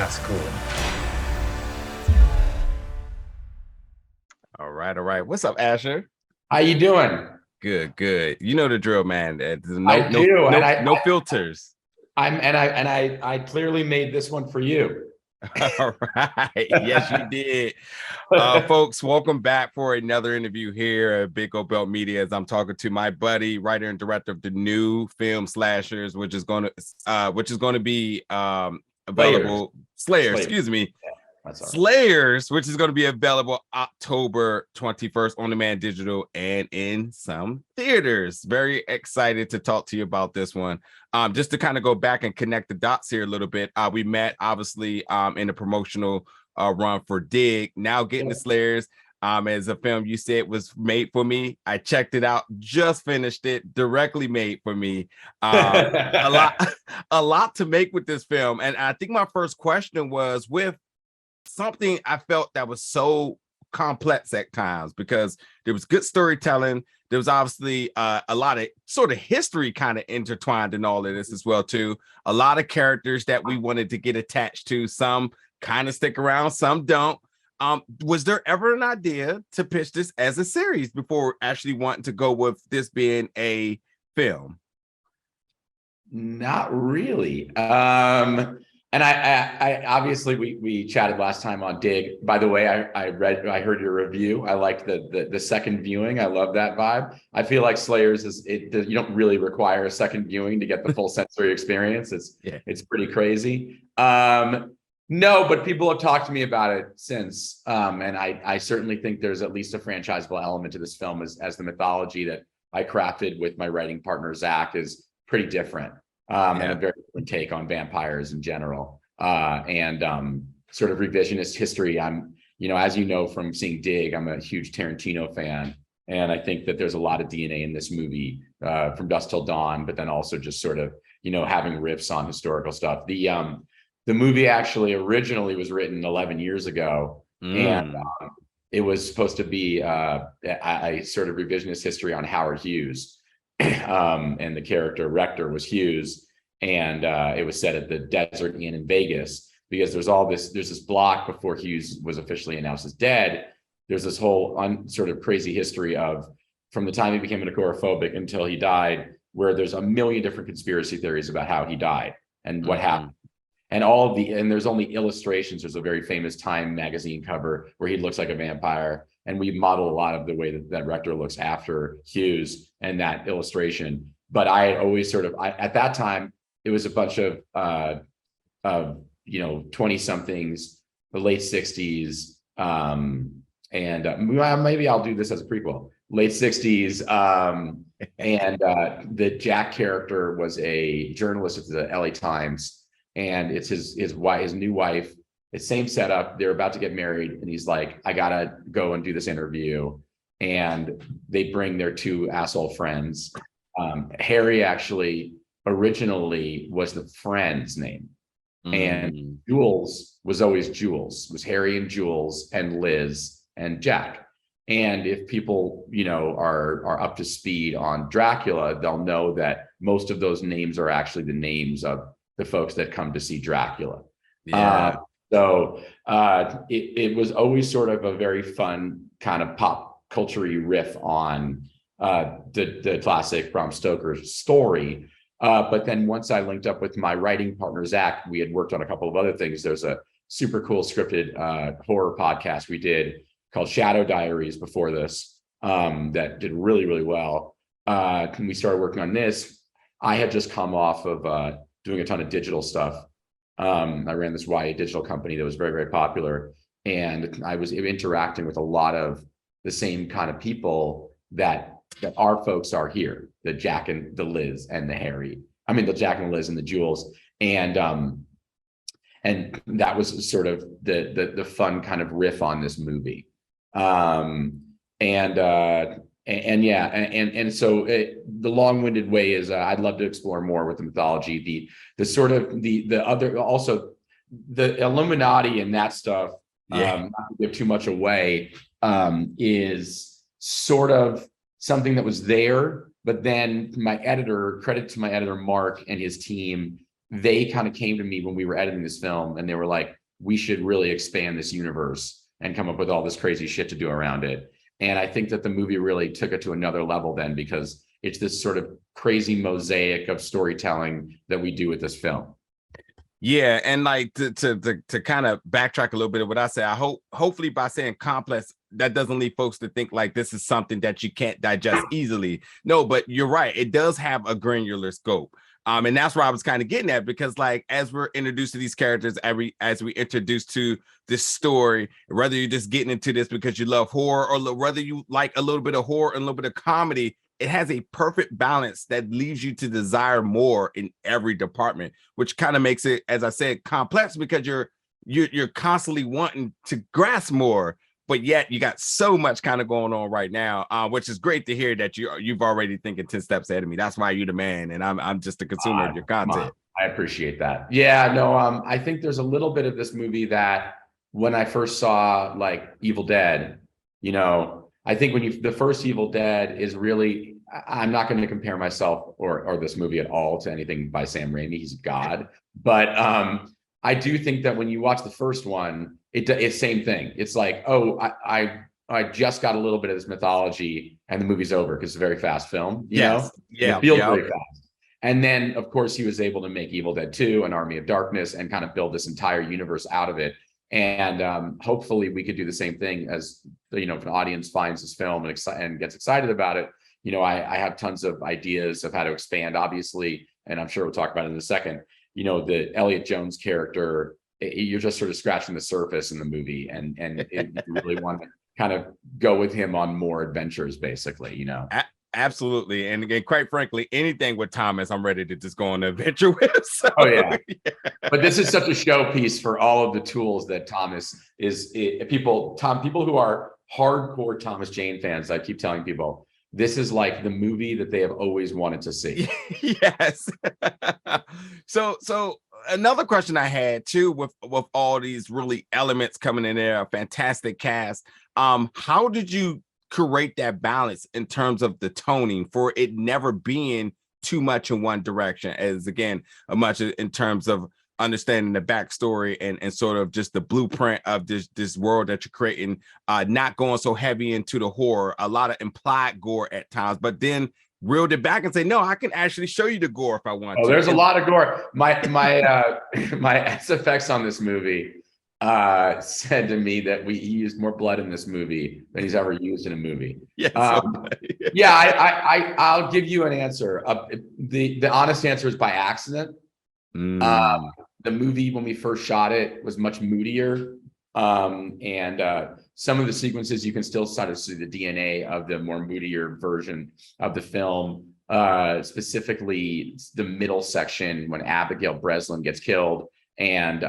That's cool. All right. What's up, Asher? How you doing? Good, good. You know the drill, man. I do, and No filters. I clearly made this one for you. All right. Yes, you did. Folks, welcome back for another interview here at Big O Belt Media as I'm talking to my buddy, writer and director of the new film Slashers, which is gonna be Players, available Slayer, Slayer. excuse me. Yeah, that's all right. Slayers, which is going to be available October 21st on demand digital and in some theaters. Very excited to talk to you about this one. Just to kind of go back and connect the dots here a little bit. We met obviously in a promotional run for Dig. Now getting the Slayers as a film you said was made for me. I checked it out, just finished it, directly made for me. A lot, a lot to make with this film. And I think my first question was with something I felt that was so complex at times because there was good storytelling. There was obviously a lot of sort of history kind of intertwined in all of this as well too. A lot of characters that we wanted to get attached to. Some kind of stick around, some don't. Was there ever an idea to pitch this as a series before actually wanting to go with this being a film? Not really. And I obviously we chatted last time on Dig. By the way, I heard your review. I liked the second viewing. I love that vibe. I feel like Slayers you don't really require a second viewing to get the full sensory experience. It's pretty crazy. No, but people have talked to me about it since. And I certainly think there's at least a franchisable element to this film as the mythology that I crafted with my writing partner Zach is pretty different. And a very different take on vampires in general, and sort of revisionist history. As you know from seeing Dig, I'm a huge Tarantino fan, and I think that there's a lot of DNA in this movie from Dusk Till Dawn, but then also just sort of having riffs on historical stuff. The movie actually originally was written 11 years ago, and it was supposed to be a sort of revisionist history on Howard Hughes. And the character Rector was Hughes, and it was set at the Desert Inn in Vegas because there's this block before Hughes was officially announced as dead. There's this whole sort of crazy history of from the time he became an agoraphobic until he died, where there's a million different conspiracy theories about how he died and what happened. And and there's only illustrations. There's a very famous Time magazine cover where he looks like a vampire. And we model a lot of the way that Rector looks after Hughes and that illustration. But I had always at that time, it was a bunch of 20 somethings, the late 60s. Maybe I'll do this as a prequel, late 60s. The Jack character was a journalist at the LA Times. And it's his new wife. It's same setup. They're about to get married, and he's like, "I gotta go and do this interview." And they bring their two asshole friends. Harry actually originally was the friend's name, and Jules was always Jules. It was Harry and Jules and Liz and Jack. And if people, are up to speed on Dracula, they'll know that most of those names are actually the names of the folks that come to see Dracula. So it was always sort of a very fun kind of pop culture-y riff on the classic Bram Stoker story. But then once I linked up with my writing partner, Zach, we had worked on a couple of other things. There's a super cool scripted horror podcast we did called Shadow Diaries before this that did really, really well. We started working on this. I had just come off of doing a ton of digital stuff. I ran this YA digital company that was very, very popular. And I was interacting with a lot of the same kind of people that our folks are here, the Jack and the Liz and the Harry. I mean, the Jack and the Liz and the Jules. And that was sort of the fun kind of riff on this movie. So the long-winded way is I'd love to explore more with the mythology, the other, also the Illuminati and that stuff. Not to give too much away, is sort of something that was there, but then credit to my editor Mark and his team, they kind of came to me when we were editing this film, and they were like, we should really expand this universe and come up with all this crazy shit to do around it. And I think that the movie really took it to another level then, because it's this sort of crazy mosaic of storytelling that we do with this film. Yeah, and like to kind of backtrack a little bit of what I said, hopefully by saying complex, that doesn't lead folks to think like this is something that you can't digest easily. No, but you're right, it does have a granular scope. And that's where I was kind of getting at, because like as we're introduced to these characters, as we introduce to this story, whether you're just getting into this because you love horror, or whether you like a little bit of horror and a little bit of comedy, it has a perfect balance that leaves you to desire more in every department, which kind of makes it, as I said, complex, because you're constantly wanting to grasp more, but yet you got so much kind of going on right now, which is great to hear that you've already thinking 10 steps ahead of me. That's why you're the man, and I'm just a consumer of your content. I appreciate that. Yeah, no, I think there's a little bit of this movie that when I first saw like Evil Dead, I think the first Evil Dead is really, I'm not going to compare myself or this movie at all to anything by Sam Raimi. He's God. But I do think that when you watch the first one, it's same thing. It's like, oh, I just got a little bit of this mythology and the movie's over, because it's a very fast film, you know? Yeah. It feels very fast. And then, of course, he was able to make Evil Dead 2, An Army of Darkness, and kind of build this entire universe out of it. And hopefully we could do the same thing as, if an audience finds this film and gets excited about it. I have tons of ideas of how to expand, obviously, and I'm sure we'll talk about it in a second. The Elliot Jones character, you're just sort of scratching the surface in the movie, and you really want to kind of go with him on more adventures, basically, Absolutely. And again, quite frankly, anything with Thomas, I'm ready to just go on an adventure with. So, oh, yeah. But this is such a showpiece for all of the tools that Thomas is. People who are hardcore Thomas Jane fans, I keep telling people, this is like the movie that they have always wanted to see. Yes. So another question I had too, with all these really elements coming in there, a fantastic cast. How did you curate that balance in terms of the toning for it never being too much in one direction, as again, much in terms of understanding the backstory and sort of just the blueprint of this world that you're creating, not going so heavy into the horror, a lot of implied gore at times, but then reeled it back and say, no, I can actually show you the gore if I want to. There's a lot of gore. My SFX on this movie said to me that he used more blood in this movie than he's ever used in a movie. Yes. I'll give you an answer. The honest answer is by accident. The movie, when we first shot it, was much moodier. And some of the sequences, you can still sort of see the DNA of the more moodier version of the film. Specifically, the middle section when Abigail Breslin gets killed, and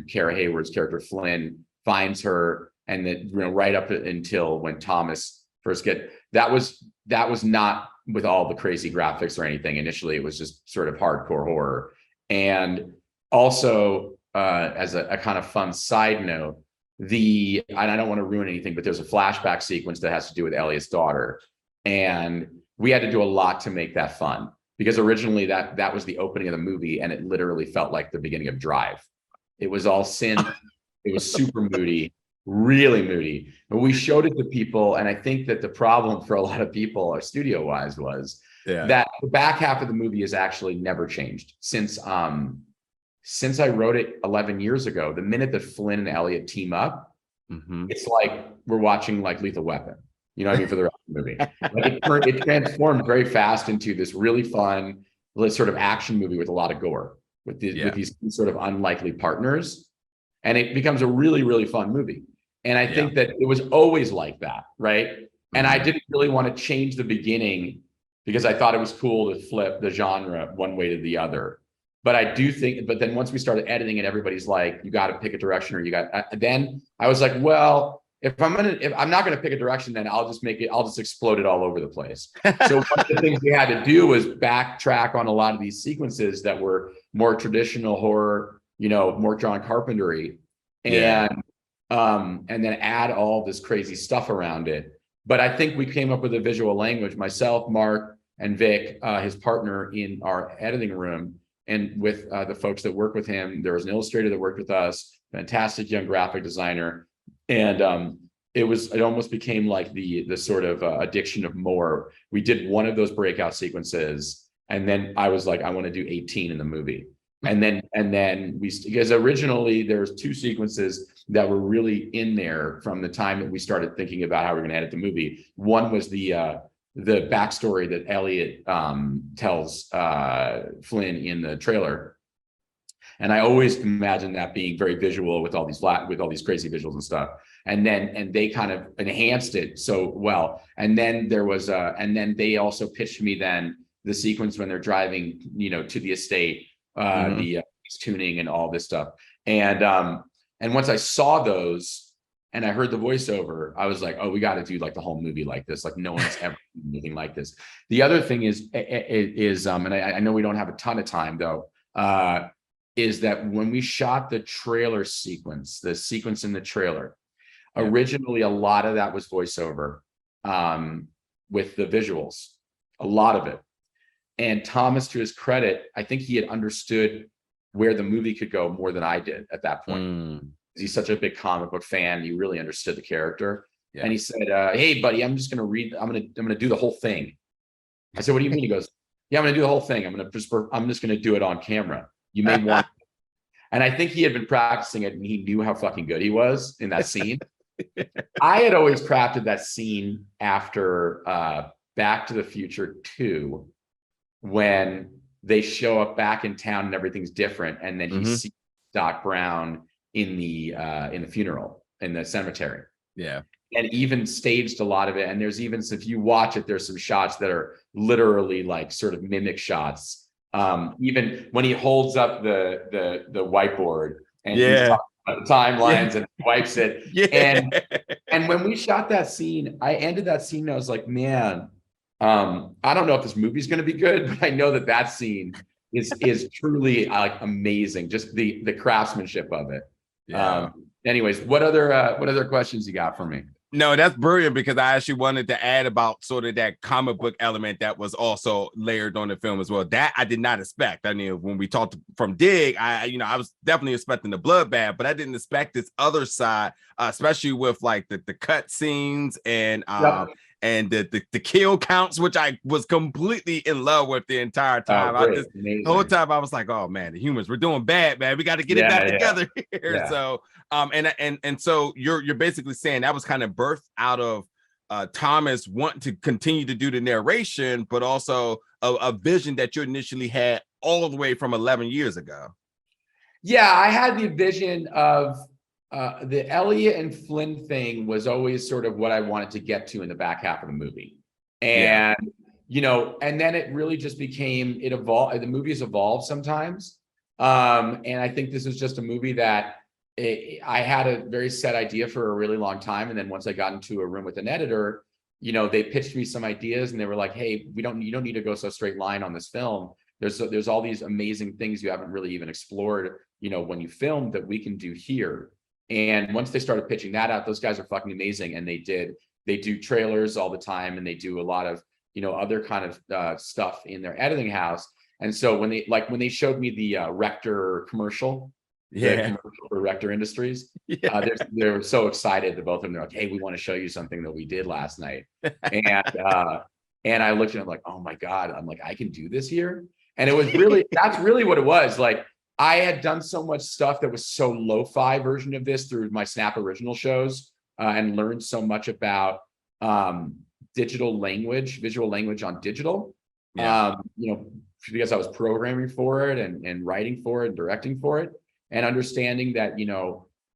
Kara Hayward's character Flynn finds her, and then right up until when Thomas first that was not with all the crazy graphics or anything. Initially, it was just sort of hardcore horror. And also, as a kind of fun side note, and I don't want to ruin anything, but there's a flashback sequence that has to do with Elliot's daughter, and we had to do a lot to make that fun, because originally that was the opening of the movie, and it literally felt like the beginning of Drive. It was all synth. It was super moody, really moody. But we showed it to people, and I think that the problem for a lot of people, studio-wise, was that the back half of the movie has actually never changed since I wrote it 11 years ago. The minute that Flynn and Elliot team up, it's like we're watching like Lethal Weapon. You know what I mean? For the rest of the movie, like it transformed very fast into this really fun, sort of action movie with a lot of gore, with these sort of unlikely partners, and it becomes a really, really fun movie. And I think that it was always like that, right? And I didn't really want to change the beginning, because I thought it was cool to flip the genre one way to the other. But I do think, but then once we started editing it, everybody's like, you got to pick a direction, or then I was like, well, if I'm not going to pick a direction, then I'll just explode it all over the place. So one of the things we had to do was backtrack on a lot of these sequences that were more traditional horror, more John Carpenter-y, and then add all this crazy stuff around it. But I think we came up with a visual language, myself, Mark, and Vic, his partner, in our editing room. And with the folks that work with him, there was an illustrator that worked with us. fantastic young graphic designer. And it almost became like the sort of addiction of more. We did one of those breakout sequences, and then I was like, I want to do 18 in the movie. And then because originally there's 2 sequences that were really in there from the time that we started thinking about how we're going to edit the movie. One was the backstory that Elliot tells Flynn in the trailer. And I always imagined that being very visual with all these crazy visuals and stuff. And they kind of enhanced it so well. And then there was and then they also pitched me then the sequence when they're driving, to the estate, the tuning and all this stuff. And once I saw those and I heard the voiceover, I was like, oh, we got to do like the whole movie like this. Like no one's ever done anything like this. The other thing is and I know we don't have a ton of time though, is that when we shot the trailer sequence, the sequence in the trailer, originally a lot of that was voiceover with the visuals, a lot of it. And Thomas, to his credit, I think he had understood where the movie could go more than I did at that point. He's such a big comic book fan. He really understood the character. Yeah. And he said, hey, buddy, I'm just going to do the whole thing. I said, what do you mean? He goes, yeah, I'm going to do the whole thing. I'm just going to do it on camera. You may want. And I think he had been practicing it and he knew how fucking good he was in that scene. I had always crafted that scene after Back to the Future 2, when they show up back in town and everything's different, and then he sees Doc Brown in the funeral in the cemetery. Yeah. And even staged a lot of it. And there's even, if you watch it, there's some shots that are literally like sort of mimic shots. Even when he holds up the whiteboard and he's talking about the timelines and wipes it. And when we shot that scene, I ended that scene and I was like, man, I don't know if this movie's going to be good, but I know that scene is truly like amazing. Just the craftsmanship of it. Yeah. Anyways, what other questions you got for me? No, that's brilliant, because I actually wanted to add about sort of that comic book element that was also layered on the film as well. That I did not expect. I mean, when we talked from Dig, I was definitely expecting the bloodbath, but I didn't expect this other side, especially with like the cut scenes and and the kill counts, which I was completely in love with the entire time. The whole time I was like, oh man, the humans, we're doing bad, man. We got to get it back together here. Yeah. So and so you're basically saying that was kind of birthed out of Thomas wanting to continue to do the narration, but also a vision that you initially had all the way from 11 years ago. Yeah, I had the vision of the Elliot and Flynn thing was always sort of what I wanted to get to in the back half of the movie. And, and then it really just became, it evolved. The movies evolve sometimes. And I think this is just a movie that I had a very set idea for a really long time. And then once I got into a room with an editor, they pitched me some ideas and they were like, hey, you don't need to go so straight line on this film. There's all these amazing things you haven't really even explored, when you film, that we can do here. And once they started pitching that out, those guys are fucking amazing. And they do trailers all the time, and they do a lot of, other kind of stuff in their editing house. And so when they showed me the Rector commercial, commercial for Rector Industries, they were so excited that both of them, they're like, hey, we want to show you something that we did last night. And I looked at them like, oh my God, I'm like, I can do this here. And it was really, that's really what it was. Like, I had done so much stuff that was so lo-fi version of this through my Snap Original shows, and learned so much about digital language, visual language on digital, because I was programming for it and writing for it and directing for it, and understanding that,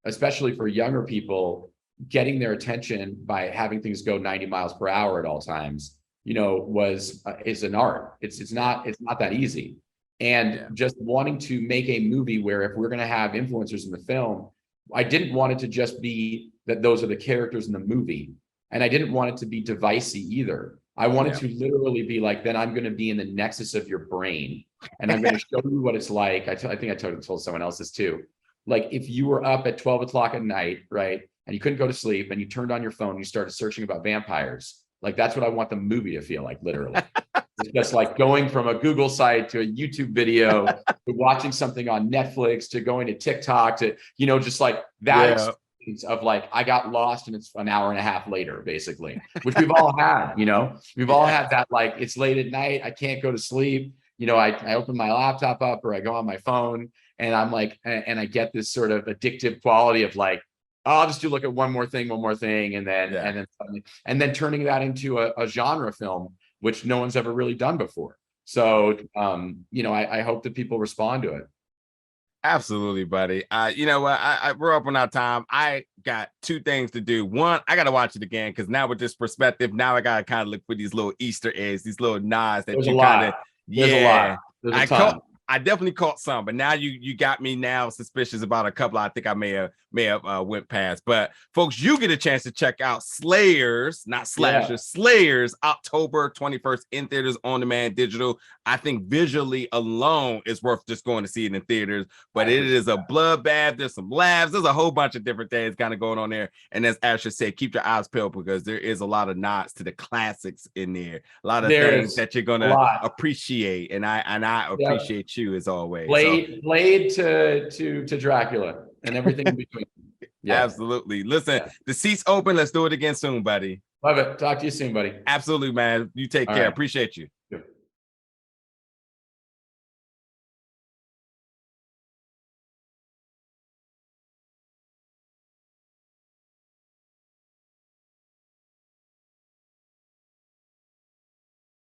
especially for younger people, getting their attention by having things go 90 miles per hour at all times, is an art. It's not that easy. And just wanting to make a movie where if we're going to have influencers in the film, I didn't want it to just be that those are the characters in the movie. And I didn't want it to be devicey either. I wanted to literally be like, then I'm going to be in the nexus of your brain. And I'm going to show you what it's like. I think I told someone else this too. Like if you were up at 12 o'clock at night, right? And you couldn't go to sleep and you turned on your phone and you started searching about vampires. Like that's what I want the movie to feel like, literally. It's just like going from a Google site to a YouTube video to watching something on Netflix to going to TikTok to, just like that experience of like, I got lost and it's an hour and a half later, basically, which we've all had, we've all had that, like, it's late at night, I can't go to sleep. I open my laptop up or I go on my phone and I'm like, and I get this sort of addictive quality of like, oh, I'll just look at one more thing. And then turning that into a genre film, which no one's ever really done before. So, I hope that people respond to it. Absolutely, buddy. You know what? We're up on our time. I got two things to do. One, I got to watch it again because now with this perspective, now I got to kind of look for these little Easter eggs, these little nods that There's you kind of, There's a lot. There's a ton. I definitely caught some, but now you got me now suspicious about a couple. I think I may have went past. But folks, you get a chance to check out Slayers, not Slashers, Slayers, October 21st in theaters, on demand, digital. I think visually alone is worth just going to see it in theaters. But it is a bloodbath. There's some laughs. There's a whole bunch of different things kind of going on there. And as Asher said, keep your eyes peeled because there is a lot of nods to the classics in there. A lot of things that you're gonna appreciate, and I appreciate you as always. Blade to Dracula and everything in between. Absolutely. Listen, the seat's open. Let's do it again soon, buddy. Love it. Talk to you soon, buddy. Absolutely, man. You take care. Appreciate you.